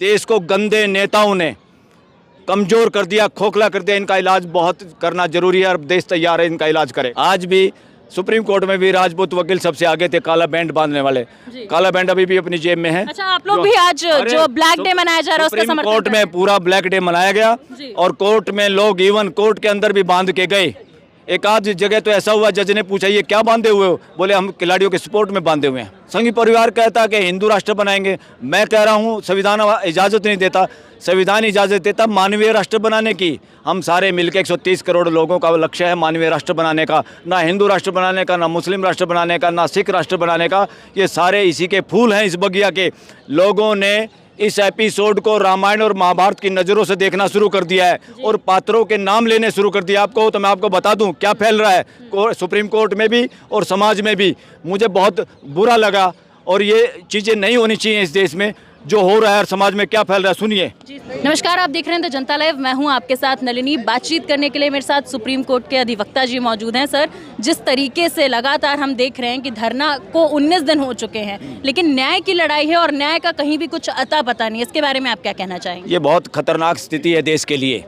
देश को गंदे नेताओं ने कमज़ोर कर दिया, खोखला कर दिया। इनका इलाज बहुत करना जरूरी है और देश तैयार है इनका इलाज करे। आज भी सुप्रीम कोर्ट में भी राजपूत वकील सबसे आगे थे काला बैंड बांधने वाले। काला बैंड अभी भी अपनी जेब में है। अच्छा, आप लोग भी आज जो ब्लैक डे मनाया जा रहा है उसका समर्थन कोर्ट में पूरा ब्लैक डे मनाया गया और कोर्ट में लोग इवन कोर्ट के अंदर भी बांध के गए। एक आध जगह तो ऐसा हुआ, जज ने पूछा ये क्या बांधे हुए हो, बोले हम खिलाड़ियों के सपोर्ट में बांधे हुए हैं। संघी परिवार कहता कि हिंदू राष्ट्र बनाएंगे, मैं कह रहा हूँ संविधान इजाज़त नहीं देता। संविधान इजाज़त देता मानवीय राष्ट्र बनाने की। हम सारे मिलकर 130 करोड़ लोगों का लक्ष्य है मानवीय राष्ट्र बनाने का, ना हिंदू राष्ट्र बनाने का, ना मुस्लिम राष्ट्र बनाने का, ना सिख राष्ट्र बनाने का। ये सारे इसी के फूल हैं इस बगिया के। लोगों ने इस एपिसोड को रामायण और महाभारत की नज़रों से देखना शुरू कर दिया है और पात्रों के नाम लेने शुरू कर दिया। आपको तो मैं आपको बता दूं क्या फैल रहा है सुप्रीम कोर्ट में भी और समाज में भी। मुझे बहुत बुरा लगा और ये चीज़ें नहीं होनी चाहिए इस देश में। जो हो रहा है और समाज में क्या फैल रहा है सुनिए। नमस्कार, आप देख रहे हैं द जनता लाइव। मैं हूं आपके साथ नलिनी। बातचीत करने के लिए मेरे साथ सुप्रीम कोर्ट के अधिवक्ता जी मौजूद हैं। सर, जिस तरीके से लगातार हम देख रहे हैं कि धरना को 19 दिन हो चुके हैं, लेकिन न्याय की लड़ाई है और न्याय का कहीं भी कुछ अता पता नहीं। इसके बारे में आप क्या कहना चाहेंगे? ये बहुत खतरनाक स्थिति है देश के लिए।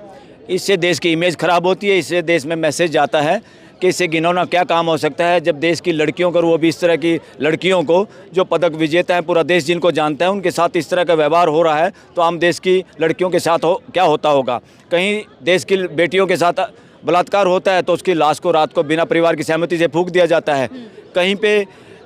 इससे देश की इमेज खराब होती है, इससे देश में मैसेज जाता है कि इससे घिनौना क्या काम हो सकता है जब देश की लड़कियों को, वो भी इस तरह की लड़कियों को जो पदक विजेता है, पूरा देश जिनको जानता है, उनके साथ इस तरह का व्यवहार हो रहा है तो आम देश की लड़कियों के साथ क्या होता होगा। कहीं देश की बेटियों के साथ बलात्कार होता है तो उसकी लाश को रात को बिना परिवार की सहमति से फूंक दिया जाता है। कहीं पे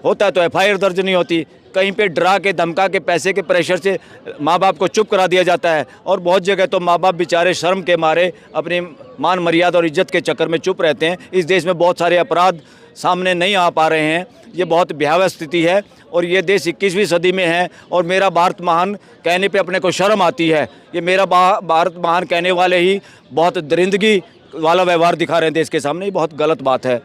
होता है तो FIR दर्ज नहीं होती। कहीं पे डरा के धमका के पैसे के प्रेशर से माँ बाप को चुप करा दिया जाता है और बहुत जगह तो माँ बाप बेचारे शर्म के मारे अपनी मान मर्यादा और इज्जत के चक्कर में चुप रहते हैं। इस देश में बहुत सारे अपराध सामने नहीं आ पा रहे हैं। ये बहुत भयावह स्थिति है और ये देश 21वीं सदी में है और मेरा भारत महान कहने पे अपने को शर्म आती है। ये मेरा भारत महान कहने वाले ही बहुत दरिंदगी वाला व्यवहार दिखा रहे हैं देश के सामने। ये बहुत गलत बात है।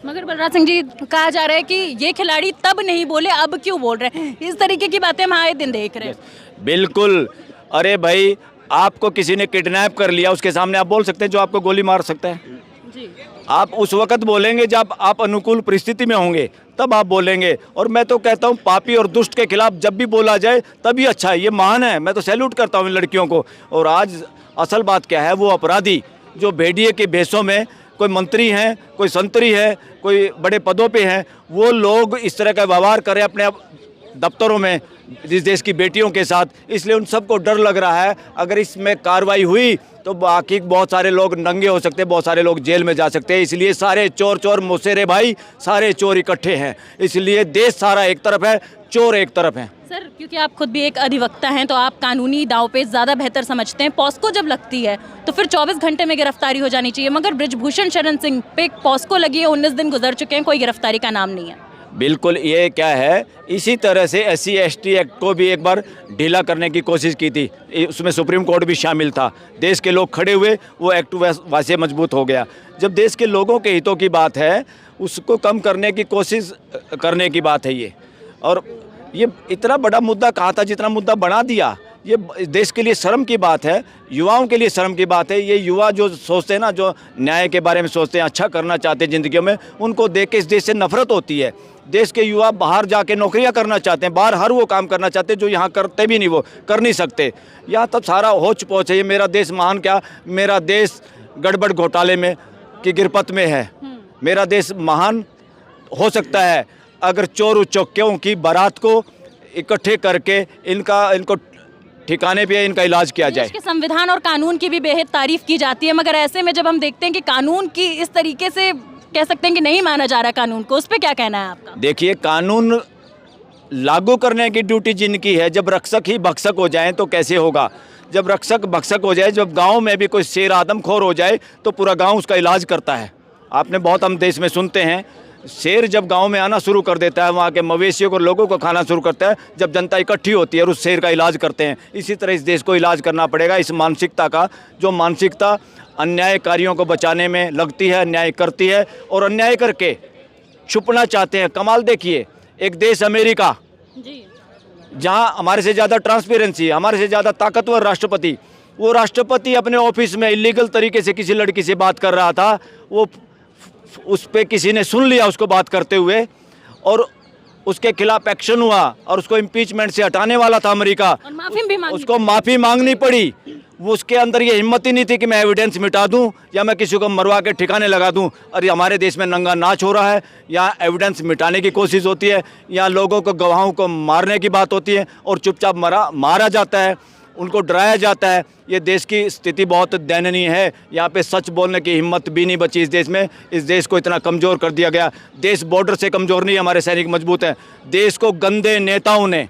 मगर बलराज सिंह जी, कहा जा रहा है कि ये खिलाड़ी तब नहीं बोले, अब क्यों बोल रहे हैं? इस तरीके की बातें हम आए दिन देख रहे हैं। बिल्कुल। अरे भाई, आपको किसी ने किडनैप कर लिया, उसके सामने आप बोल सकते हैं जो आपको गोली मार सकता है जी। आप उस वक्त बोलेंगे जब आप अनुकूल परिस्थिति में होंगे, तब आप बोलेंगे। और मैं तो कहता हूँ पापी और दुष्ट के खिलाफ जब भी बोला जाए तभी अच्छा है। ये महान है, मैं तो सैल्यूट करता हूँ इन लड़कियों को। और आज असल बात क्या है, वो अपराधी जो भेड़िए के भेषों में, कोई मंत्री हैं, कोई संतरी है, कोई बड़े पदों पे हैं, वो लोग इस तरह का व्यवहार करें अपने दफ्तरों में इस देश की बेटियों के साथ। इसलिए उन सबको डर लग रहा है अगर इसमें कार्रवाई हुई तो बाकी बहुत सारे लोग नंगे हो सकते हैं, बहुत सारे लोग जेल में जा सकते हैं। इसलिए सारे चोर चोर मुसेरे भाई, सारे चोर इकट्ठे हैं। इसलिए देश सारा एक तरफ है, चोर एक तरफ है। सर, क्योंकि आप खुद भी एक अधिवक्ता हैं तो आप कानूनी दांवपेच ज़्यादा बेहतर समझते हैं। पॉस्को जब लगती है तो फिर 24 घंटे में गिरफ्तारी हो जानी चाहिए, मगर बृजभूषण शरण सिंह पे पॉस्को लगी है, 19 दिन गुजर चुके हैं, कोई गिरफ्तारी का नाम नहीं है। बिल्कुल, ये क्या है, इसी तरह से SC ST एक्ट को भी एक बार ढीला करने की कोशिश की थी, उसमें सुप्रीम कोर्ट भी शामिल था। देश के लोग खड़े हुए, वो एक्ट वैसे मजबूत हो गया। जब देश के लोगों के हितों की बात है, उसको कम करने की कोशिश करने की बात है ये। और ये इतना बड़ा मुद्दा कहाँ था जितना मुद्दा बना दिया। ये देश के लिए शर्म की बात है, युवाओं के लिए शर्म की बात है। ये युवा जो सोचते हैं ना, जो न्याय के बारे में सोचते हैं, अच्छा करना चाहते हैं ज़िंदगी में, उनको देख के इस देश से नफरत होती है। देश के युवा बाहर जाके नौकरियां करना चाहते हैं, बाहर हर वो काम करना चाहते हैं जो यहाँ करते भी नहीं, वो कर नहीं सकते। यहाँ तब सारा होच पोच है। ये मेरा देश महान क्या, मेरा देश गड़बड़ घोटाले में की गिरपत में है। मेरा देश महान हो सकता है अगर चोर चौकियों की बारात को इकट्ठे करके इनको ठिकाने पे इनका इलाज किया जाए। देश के संविधान और कानून की भी बेहद तारीफ की जाती है, मगर ऐसे में जब हम देखते हैं कि कानून की इस तरीके से कह सकते हैं कि नहीं माना जा रहा कानून को, उस पर क्या कहना है आपका? देखिए, कानून लागू करने की ड्यूटी जिनकी है, जब रक्षक ही भक्षक हो जाए तो कैसे होगा? जब रक्षक भक्षक हो जाए, जब गांव में भी कोई शेर आदमखोर हो जाए तो पूरा गांव उसका इलाज करता है। आपने बहुत हम देश में सुनते हैं, शेर जब गांव में आना शुरू कर देता है, वहाँ के मवेशियों को, लोगों को खाना शुरू करता है, जब जनता इकट्ठी होती है और उस शेर का इलाज करते हैं। इसी तरह इस देश को इलाज करना पड़ेगा, इस मानसिकता का, जो मानसिकता अन्यायकारियों को बचाने में लगती है, अन्याय करती है और अन्याय करके छुपना चाहते हैं। कमाल देखिए, एक देश अमेरिका जी, जहाँ हमारे से ज़्यादा ट्रांसपेरेंसी, हमारे से ज़्यादा ताकतवर राष्ट्रपति, वो राष्ट्रपति अपने ऑफिस में इलीगल तरीके से किसी लड़की से बात कर रहा था, वो उस पर किसी ने सुन लिया उसको बात करते हुए और उसके खिलाफ एक्शन हुआ और उसको इम्पीचमेंट से हटाने वाला था अमेरिका, और माफी भी मांगी उसको माफ़ी मांगनी पड़ी। वो उसके अंदर ये हिम्मत ही नहीं थी कि मैं एविडेंस मिटा दूं या मैं किसी को मरवा के ठिकाने लगा दूं। और ये हमारे देश में नंगा नाच हो रहा है, यहाँ एविडेंस मिटाने की कोशिश होती है, यहाँ लोगों को, गवाहों को मारने की बात होती है और चुपचाप मारा जाता है, उनको डराया जाता है। ये देश की स्थिति बहुत दयनीय है। यहाँ पे सच बोलने की हिम्मत भी नहीं बची इस देश में। इस देश को इतना कमज़ोर कर दिया गया। देश बॉर्डर से कमज़ोर नहीं, हमारे सैनिक मजबूत हैं। देश को गंदे नेताओं ने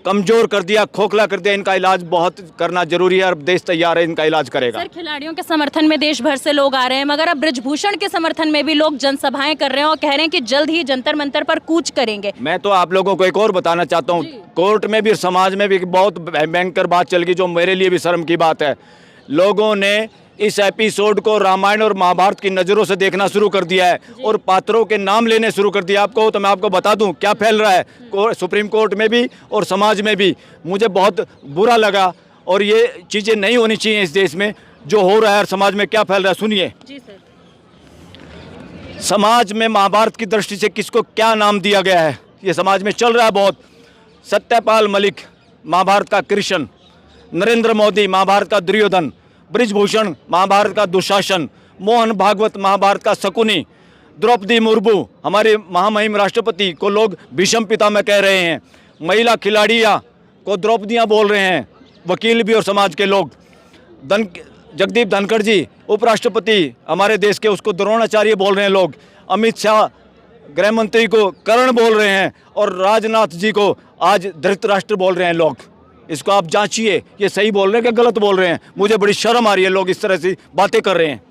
कमज़ोर कर दिया, खोखला कर दिया। इनका इलाज बहुत करना जरूरी है और देश तैयार है, इनका इलाज करेगा। सर, खिलाड़ियों के समर्थन में देश भर से लोग आ रहे हैं, मगर अब ब्रजभूषण के समर्थन में भी लोग जनसभाएं कर रहे हैं और कह रहे हैं कि जल्द ही जंतर मंतर पर कूच करेंगे। मैं तो आप लोगों को एक और बताना चाहता हूँ, कोर्ट में भी, समाज में भी बहुत भयंकर बात चल गई, जो मेरे लिए भी शर्म की बात है। लोगों ने इस एपिसोड को रामायण और महाभारत की नज़रों से देखना शुरू कर दिया है और पात्रों के नाम लेने शुरू कर दिया। आपको तो मैं आपको बता दूं क्या फैल रहा है सुप्रीम कोर्ट में भी और समाज में भी। मुझे बहुत बुरा लगा और ये चीज़ें नहीं होनी चाहिए इस देश में। जो हो रहा है और समाज में क्या फैल रहा है, सुनिए। जी सर। समाज में महाभारत की दृष्टि से किसको क्या नाम दिया गया है, ये समाज में चल रहा है बहुत। सत्यपाल मलिक महाभारत का कृष्ण, नरेंद्र मोदी महाभारत का दुर्योधन, ब्रिजभूषण महाभारत का दुशासन, मोहन भागवत महाभारत का शकुनी, द्रौपदी मुर्मू हमारे महामहिम राष्ट्रपति को लोग भीष्म पितामह कह रहे हैं, महिला खिलाड़ियाँ को द्रौपदियाँ बोल रहे हैं, वकील भी और समाज के लोग। जगदीप धनखड़ जी उपराष्ट्रपति हमारे देश के, उसको द्रोणाचार्य बोल रहे हैं लोग। अमित शाह गृह मंत्री को कर्ण बोल रहे हैं और राजनाथ जी को आज धृतराष्ट्र बोल रहे हैं लोग। इसको आप जांचिए, ये सही बोल रहे हैं कि गलत बोल रहे हैं। मुझे बड़ी शर्म आ रही है, लोग इस तरह से बातें कर रहे हैं।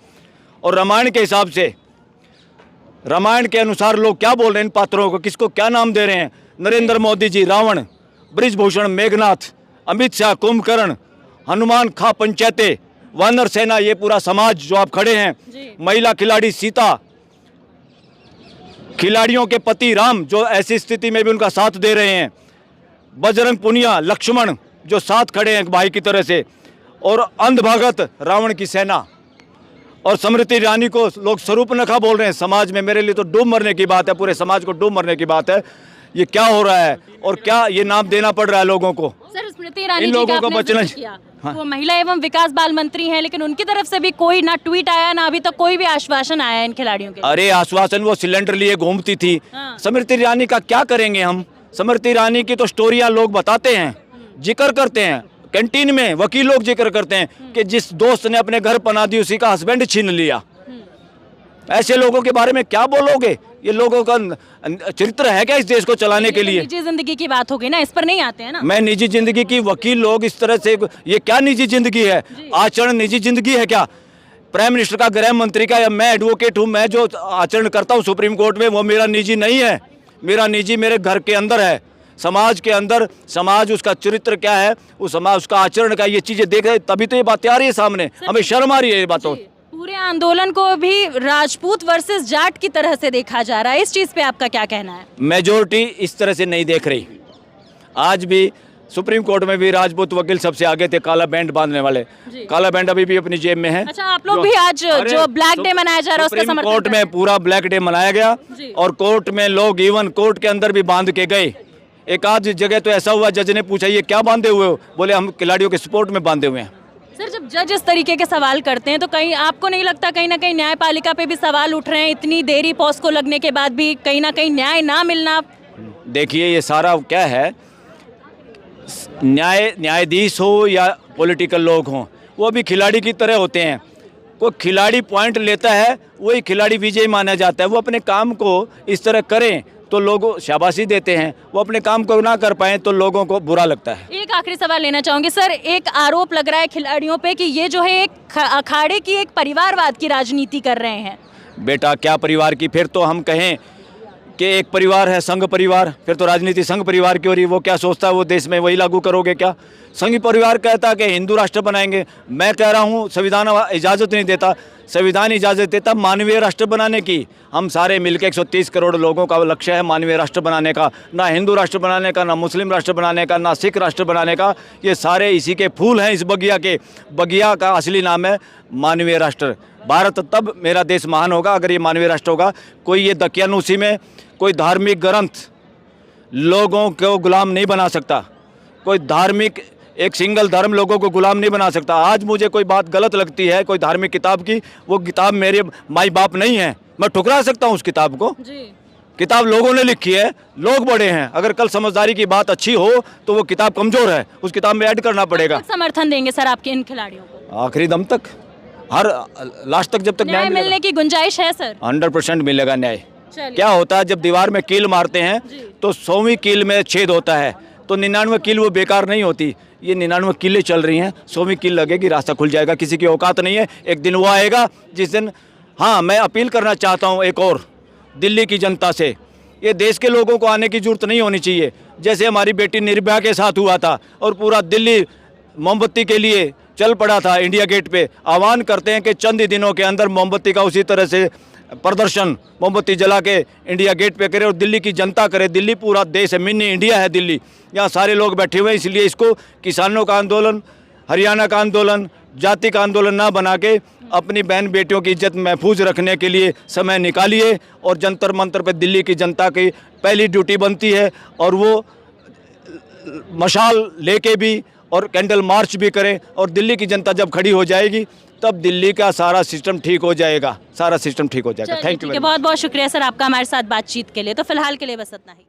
और रामायण के हिसाब से, रामायण के अनुसार लोग क्या बोल रहे हैं इन पात्रों को, किसको क्या नाम दे रहे हैं। नरेंद्र मोदी जी रावण, ब्रिजभूषण मेघनाथ, अमित शाह कुंभकर्ण, हनुमान खा पंचायते, वानर सेना, ये पूरा समाज जो आप खड़े हैं, महिला खिलाड़ी सीता, खिलाड़ियों के पति राम जो ऐसी स्थिति में भी उनका साथ दे रहे हैं, बजरंग पुनिया, लक्ष्मण जो साथ खड़े हैं भाई की तरह से, और अंधभगत रावण की सेना, और स्मृति ईरानी को लोग स्वरूपनखा बोल रहे हैं। समाज में मेरे लिए तो डूब मरने की बात है, पूरे समाज को डूब मरने की बात है। ये क्या हो रहा है और क्या ये नाम देना पड़ रहा है लोगों को। सर, स्मृति ईरानी इन जी लोगों का को आपने बचना जिक्र किया, वो महिला एवं विकास बाल मंत्री हैं, लेकिन उनकी तरफ से भी कोई ना ट्वीट आया ना अभी तक कोई भी आश्वासन आया इन खिलाड़ियों के। अरे आश्वासन, वो सिलेंडर लिए घूमती थी। स्मृति ईरानी का क्या करेंगे हम। स्मृति ईरानी की तो स्टोरियां लोग बताते हैं, जिक्र करते हैं, कैंटीन में वकील लोग जिक्र करते हैं कि जिस दोस्त ने अपने घर पना दी उसी का हस्बैंड छीन लिया। ऐसे लोगों के बारे में क्या बोलोगे। ये लोगों का चरित्र है क्या इस देश को चलाने के लिए। निजी जिंदगी की बात होगी ना, इस पर नहीं आते हैं ना। मैं निजी जिंदगी की, वकील लोग इस तरह से, ये क्या निजी जिंदगी है। आचरण निजी जिंदगी है क्या। प्राइम मिनिस्टर का, गृह मंत्री का, या मैं एडवोकेट हूँ, मैं जो आचरण करता हूँ सुप्रीम कोर्ट में वो मेरा निजी नहीं है। मेरा निजी मेरे घर के अंदर है, समाज के अंदर। समाज उसका चरित्र क्या है, उस समाज उसका आचरण का, ये चीजें देख रहे, तभी तो ये बातें आ रही है सामने। हमें शर्म आ रही है ये बातों। पूरे आंदोलन को भी राजपूत वर्सेस जाट की तरह से देखा जा रहा है, इस चीज पे आपका क्या कहना है। मेजोरिटी इस तरह से नहीं देख रही। आज भी सुप्रीम कोर्ट में भी राजपूत वकील सबसे आगे थे, काला बैंड बांधने वाले। काला बैंड अभी भी अपनी जेब में है। अच्छा, आप लोग भी आज जो ब्लैक डे मनाया जा रहा है उसका समर्थन कोर्ट में पूरा ब्लैक डे मनाया गया और कोर्ट में लोग इवन कोर्ट के अंदर भी बांध के गए। एक आध जगह तो ऐसा हुआ, जज ने पूछा ये क्या बांधे हुए हो, बोले हम खिलाड़ियों के सपोर्ट में बांधे हुए हैं। सर, जब जज इस तरीके के सवाल करते हैं तो कहीं आपको नहीं लगता कहीं ना कहीं न्यायपालिका पे भी सवाल उठ रहे हैं, इतनी देरी पॉस्को लगने के बाद भी कहीं ना कहीं न्याय ना मिलना। देखिए ये सारा क्या है, न्यायाधीश हो या पॉलिटिकल लोग हों, वो भी खिलाड़ी की तरह होते हैं। कोई खिलाड़ी पॉइंट लेता है, वही खिलाड़ी विजयी माना जाता है। वो अपने काम को इस तरह करें तो लोगों शाबाशी देते हैं, वो अपने काम को ना कर पाएं तो लोगों को बुरा लगता है। एक आखिरी सवाल लेना चाहूंगी सर, एक आरोप लग रहा है खिलाड़ियों पे कि ये जो है एक अखाड़े की, एक परिवारवाद की राजनीति कर रहे हैं। बेटा क्या परिवार की, फिर तो हम कहें कि एक परिवार है संघ परिवार, फिर तो राजनीति संघ परिवार की हो रही। वो क्या सोचता है वो देश में वही लागू करोगे क्या। संघ परिवार कहता है कि हिंदू राष्ट्र बनाएंगे, मैं कह रहा हूँ संविधान इजाज़त नहीं देता। संविधान इजाज़त देता मानवीय राष्ट्र बनाने की। हम सारे मिलकर 130 करोड़ लोगों का लक्ष्य है मानवीय राष्ट्र बनाने का, ना हिंदू राष्ट्र बनाने का, ना मुस्लिम राष्ट्र बनाने का, ना सिख राष्ट्र बनाने का। ये सारे इसी के फूल हैं इस बगिया के। बगिया का असली नाम है मानवीय राष्ट्र। भारत तब मेरा देश महान होगा अगर ये मानवीय राष्ट्र होगा। कोई ये दकियानूसी में कोई धार्मिक ग्रंथ लोगों को गुलाम नहीं बना सकता। कोई धार्मिक एक सिंगल धर्म लोगों को गुलाम नहीं बना सकता। आज मुझे कोई बात गलत लगती है कोई धार्मिक किताब की, वो किताब मेरे माई बाप नहीं है, मैं ठुकरा सकता हूँ उस किताब को। जी किताब लोगों ने लिखी है, लोग बड़े हैं। अगर कल समझदारी की बात अच्छी हो तो वो किताब कमज़ोर है, उस किताब में ऐड करना पड़ेगा। कब समर्थन देंगे सर आपके इन खिलाड़ियों को? आखिरी दम तक, हर लास्ट तक, जब तक न्याय मिलने की गुंजाइश है सर? 100% मिलेगा न्याय। चलिए। क्या होता है जब दीवार में कील मारते हैं तो 100वीं कील में छेद होता है, तो 99 कील वो बेकार नहीं होती। ये 99 कीलें चल रही हैं, 100वीं कील लगेगी, रास्ता खुल जाएगा। किसी की औकात नहीं है, एक दिन वो आएगा जिस दिन। हाँ, मैं अपील करना चाहता हूँ एक और दिल्ली की जनता से, ये देश के लोगों को आने की जरूरत नहीं होनी चाहिए। जैसे हमारी बेटी निर्भया के साथ हुआ था और पूरा दिल्ली मोमबत्ती के लिए चल पड़ा था इंडिया गेट पे। आह्वान करते हैं कि चंद ही दिनों के अंदर मोमबत्ती का उसी तरह से प्रदर्शन मोमबत्ती जला के इंडिया गेट पे करे और दिल्ली की जनता करे। दिल्ली पूरा देश है, मिनी इंडिया है दिल्ली, यहाँ सारे लोग बैठे हुए हैं। इसलिए इसको किसानों का आंदोलन, हरियाणा का आंदोलन, जाति का आंदोलन ना बना के अपनी बहन बेटियों की इज्जत महफूज रखने के लिए समय निकालिए। और जंतर मंतर पे दिल्ली की जनता की पहली ड्यूटी बनती है, और वो मशाल लेके भी और कैंडल मार्च भी करें। और दिल्ली की जनता जब खड़ी हो जाएगी तब दिल्ली का सारा सिस्टम ठीक हो जाएगा, सारा सिस्टम ठीक हो जाएगा। Thank you. बहुत बहुत शुक्रिया सर आपका हमारे साथ बातचीत के लिए। तो फिलहाल के लिए बस इतना ही।